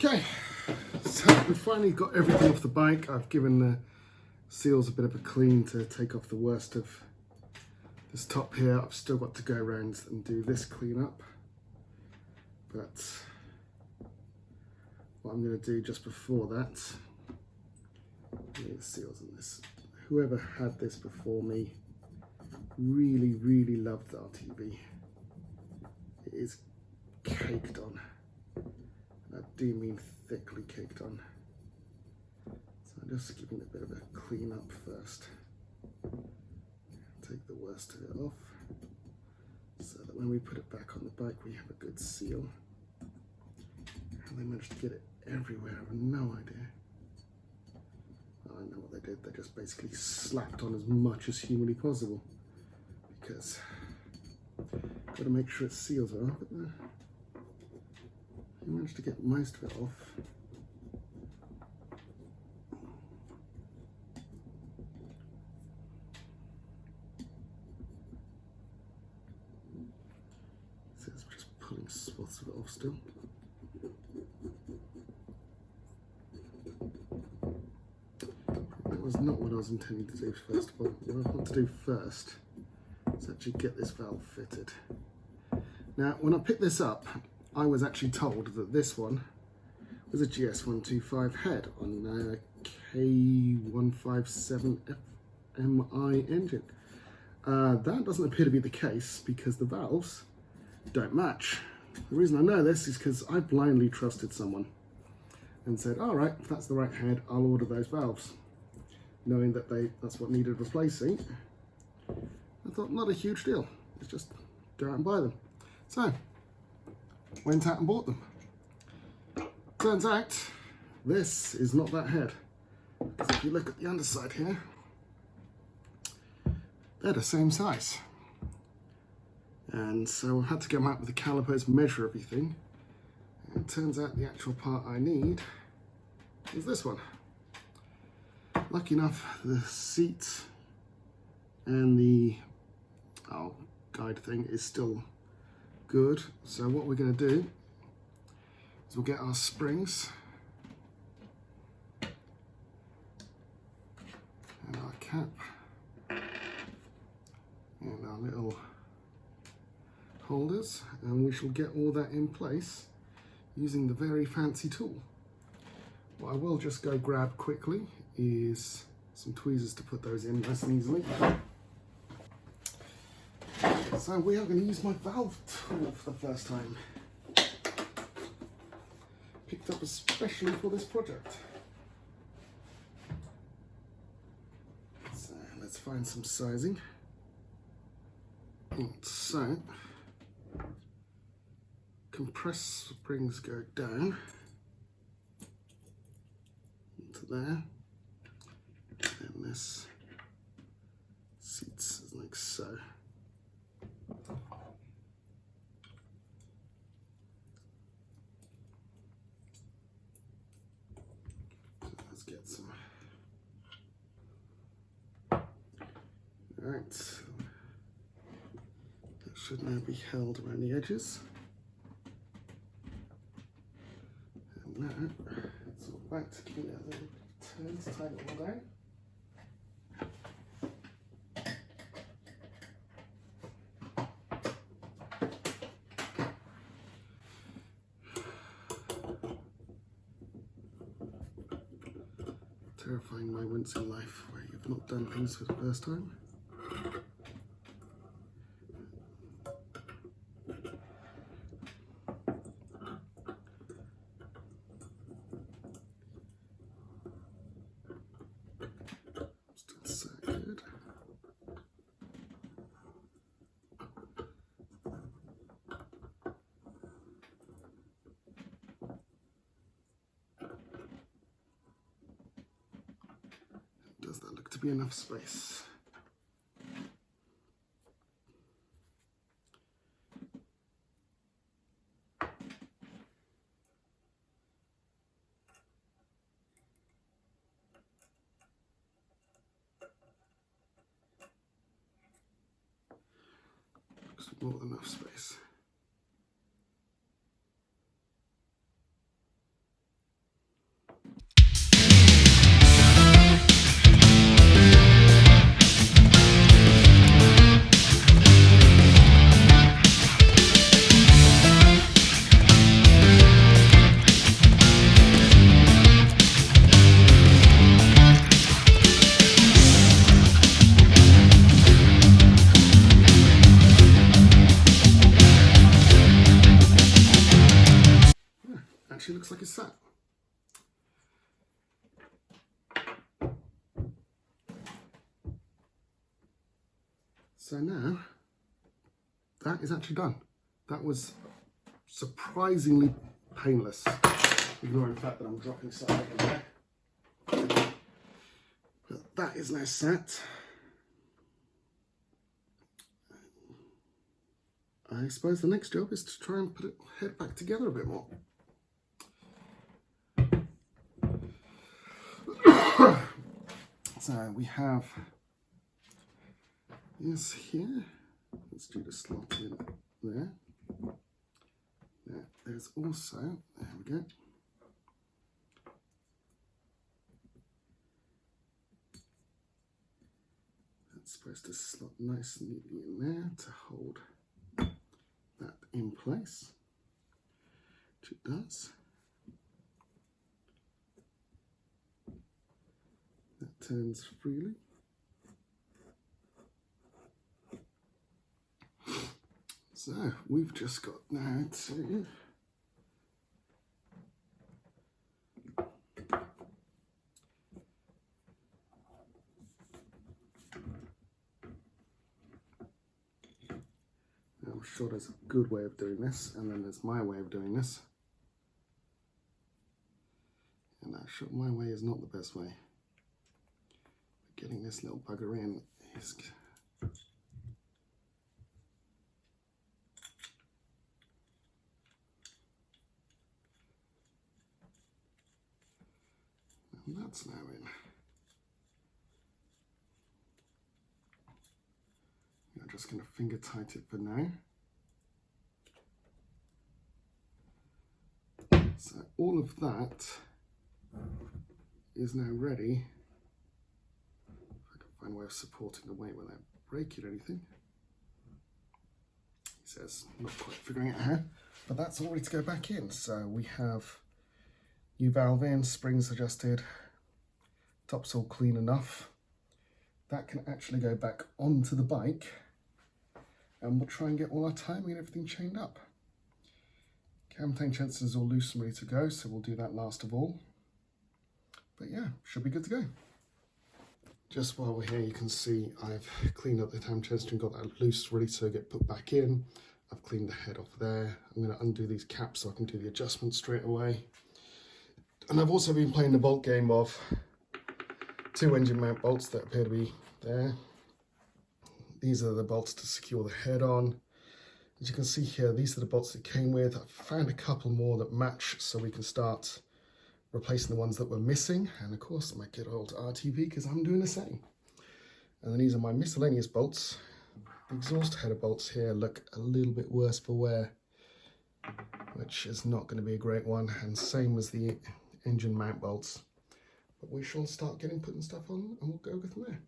Okay, so we finally got everything off the bike. I've given the seals a bit of a clean to take off the worst of this top here. I've still got to go around and do this cleanup, but what I'm going to do just before that, the seals on this. Whoever had this before me really loved the RTV. It is caked on. I do mean thickly caked on. So I'm just giving it a bit of a clean up first. Take the worst of it off, so that when we put it back on the bike we have a good seal. And they managed to get it everywhere, I have no idea. I know what they did, they just basically slapped on as much as humanly possible, because I've got to make sure its seals are off. I managed to get most of it off. So it's just pulling swaths of it off still. That was not what I was intending to do first of all. What I want to do first is actually get this valve fitted. Now, when I picked this up, I was actually told that this one was a GS125 head on a K157FMI engine. That doesn't appear to be the case because the valves don't match. The reason I know this is because I blindly trusted someone and said, all right, if that's the right head, I'll order those valves, knowing that that's what needed replacing. I thought, not a huge deal, it's just go out and buy them. So went out and bought them. Turns out this is not that head, because if you look at the underside here, they're the same size. And so I had to go out with the calipers, measure everything, and it turns out the actual part I need is this one. Lucky enough, the seat and the guide thing is still good. So what we're going to do is we'll get our springs and our cap and our little holders, and we shall get all that in place using the very fancy tool. What I will just go grab quickly is some tweezers to put those in nice and easily. So we are going to use my valve tool for the first time. Picked up especially for this project. So let's find some sizing. So compressed springs go down into there, and this seats like so. Let's get some. All right, that should now be held around the edges. And now it's all back to give it a little turn to tighten it all down. Terrifying moments in life where you've not done things for the first time. Still so good. Does that look to be enough space? Looks more than enough space. actually looks like it's set. So now, that is actually done. That was surprisingly painless, ignoring the fact that I'm dropping something in there. But that is now set. I suppose the next job is to try and put it head back together a bit more. So we have this here. Let's do the slot in there. There's also, there we go. That's supposed to slot nice and neatly in there to hold that in place, which it does. That turns freely. So we've just got now to I'm sure there's a good way of doing this, and then there's my way of doing this. And I'm sure my way is not the best way. But getting this little bugger in is... And that's now in. I'm just going to finger tight it for now. So all of that is now ready. If I can find a way of supporting the weight without breaking anything. He says, not quite figuring it out how, but that's all ready to go back in. So we have new valve in, springs adjusted, top's all clean enough. That can actually go back onto the bike, and we'll try and get all our timing and everything chained up. Cam tank sensors all loose and ready to go, so we'll do that last of all. But yeah, should be good to go. Just while we're here, you can see I've cleaned up the cam sensor and got that loose, ready to get put back in. I've cleaned the head off there. I'm going to undo these caps so I can do the adjustment straight away. And I've also been playing the bolt game of 2 engine mount bolts that appear to be there. These are the bolts to secure the head on. As you can see here, these are the bolts that came with. I've found a couple more that match so we can start replacing the ones that were missing. And of course, my good old RTV, because I'm doing the same. And then these are my miscellaneous bolts. The exhaust header bolts here look a little bit worse for wear, which is not going to be a great one. And same as the engine mount bolts. But we shall start putting stuff on, and we'll go from there.